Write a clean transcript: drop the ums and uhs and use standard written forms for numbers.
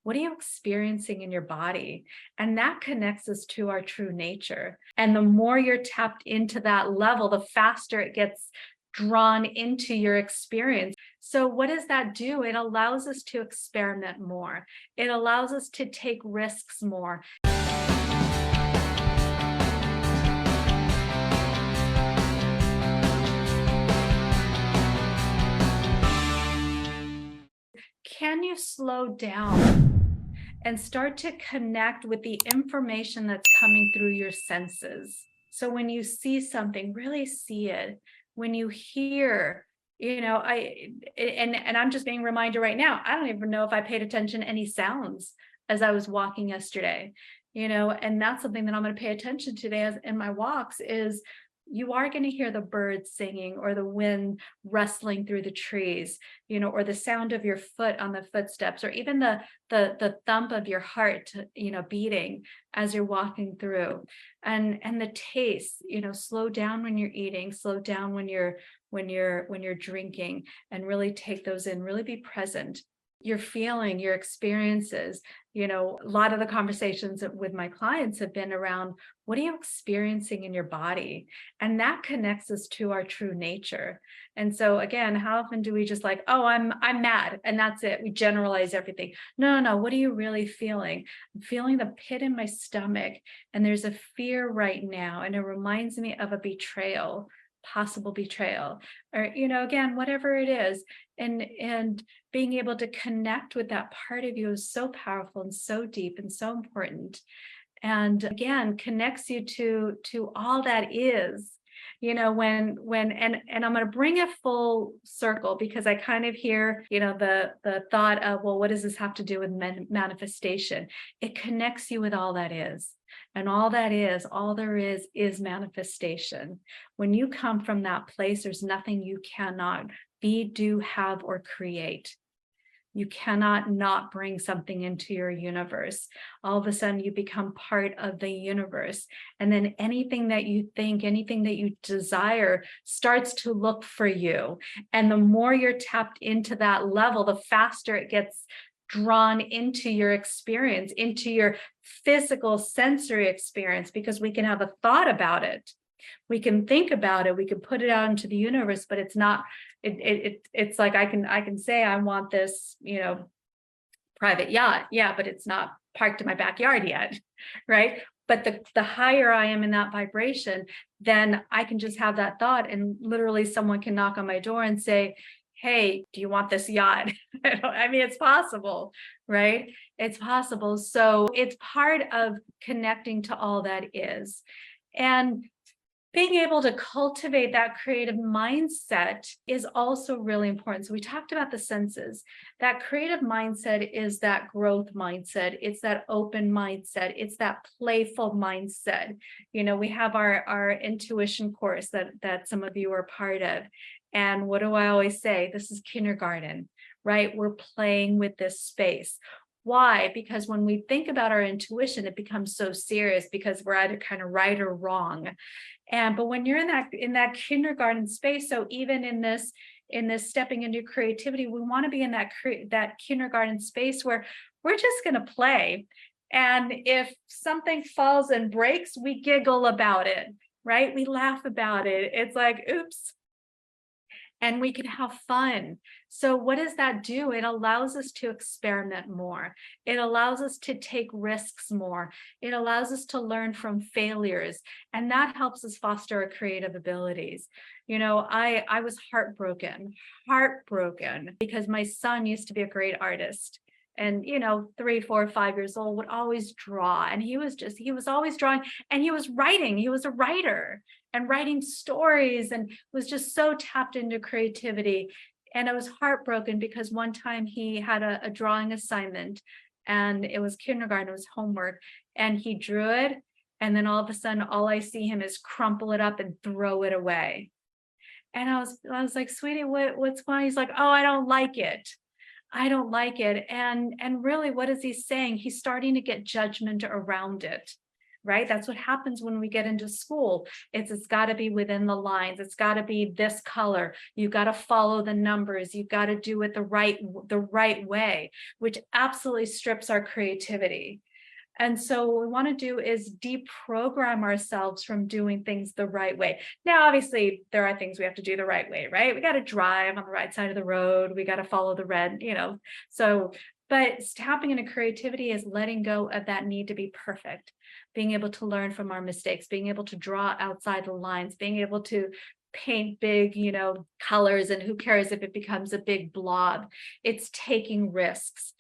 What are you experiencing in your body? And that connects us to our true nature. And the more you're tapped into that level, the faster it gets drawn into your experience. So what does that do? It allows us to experiment more. It allows us to take risks more. Can you slow down and start to connect with the information that's coming through your senses? So when you see something, really see it. When you hear, and I'm just being reminded right now, I don't even know if I paid attention to any sounds as I was walking yesterday, and that's something that I'm going to pay attention to today as in my walks is you are going to hear the birds singing or the wind rustling through the trees, or the sound of your foot on the footsteps, or even the thump of your heart, beating as you're walking through, and the taste. Slow down when you're eating, slow down when you're drinking, and really take those in. Really be present. You're feeling your experiences. A lot of the conversations with my clients have been around what are you experiencing in your body? And that connects us to our true nature. And so again, how often do we just like, oh, I'm mad, and that's it? We generalize everything. No. What are you really feeling? I'm feeling the pit in my stomach, and there's a fear right now, and it reminds me of a betrayal, possible betrayal, or again, whatever it is. And being able to connect with that part of you is so powerful and so deep and so important, and again connects you to all that is. And I'm going to bring it full circle, because I kind of hear the thought of, well, what does this have to do with manifestation? It connects you with all that is. And all there is manifestation. When you come from that place, there's nothing you cannot be, do, have, or create. You cannot not bring something into your universe. All of a sudden, you become part of the universe. And then anything that you think, anything that you desire starts to look for you. And the more you're tapped into that level, the faster it gets drawn into your experience, into your physical sensory experience, because we can have a thought about it. We can think about it, we can put it out into the universe, but it's not, it's like I can say I want this, private yacht. Yeah, but it's not parked in my backyard yet, right? But the higher I am in that vibration, then I can just have that thought, and literally someone can knock on my door and say, hey, do you want this yacht? I mean, it's possible, right? It's possible. So it's part of connecting to all that is. And being able to cultivate that creative mindset is also really important. So we talked about the senses. That creative mindset is that growth mindset. It's that open mindset. It's that playful mindset. We have our intuition course that some of you are part of. And what do I always say? This is kindergarten, right? We're playing with this space. Why? Because when we think about our intuition, it becomes so serious, because we're either kind of right or wrong. But when you're in that kindergarten space, so even in this stepping into creativity, we want to be in that kindergarten space where we're just going to play. And if something falls and breaks, we giggle about it, right? We laugh about it. It's like, oops. And we can have fun. So what does that do? It allows us to experiment more. It allows us to take risks more. It allows us to learn from failures. And that helps us foster our creative abilities. I was heartbroken because my son used to be a great artist. And 3, 4, 5 years old, would always draw, and he was always drawing, and he was writing. He was a writer and writing stories, and was just so tapped into creativity. And I was heartbroken because one time he had a drawing assignment, and it was kindergarten, it was homework, and he drew it, and then all of a sudden all I see him is crumple it up and throw it away. And I was like, sweetie, what's going on? He's like, oh, I don't like it. And really, what is he saying? He's starting to get judgment around it. right? That's what happens when we get into school. It's got to be within the lines. It's got to be this color. You've got to follow the numbers. You've got to do it the right way, which absolutely strips our creativity. And so what we want to do is deprogram ourselves from doing things the right way. Now, obviously, there are things we have to do the right way, right? We got to drive on the right side of the road. We got to follow the red. So, but tapping into creativity is letting go of that need to be perfect, being able to learn from our mistakes, being able to draw outside the lines, being able to paint big colors, and who cares if it becomes a big blob. It's taking risks.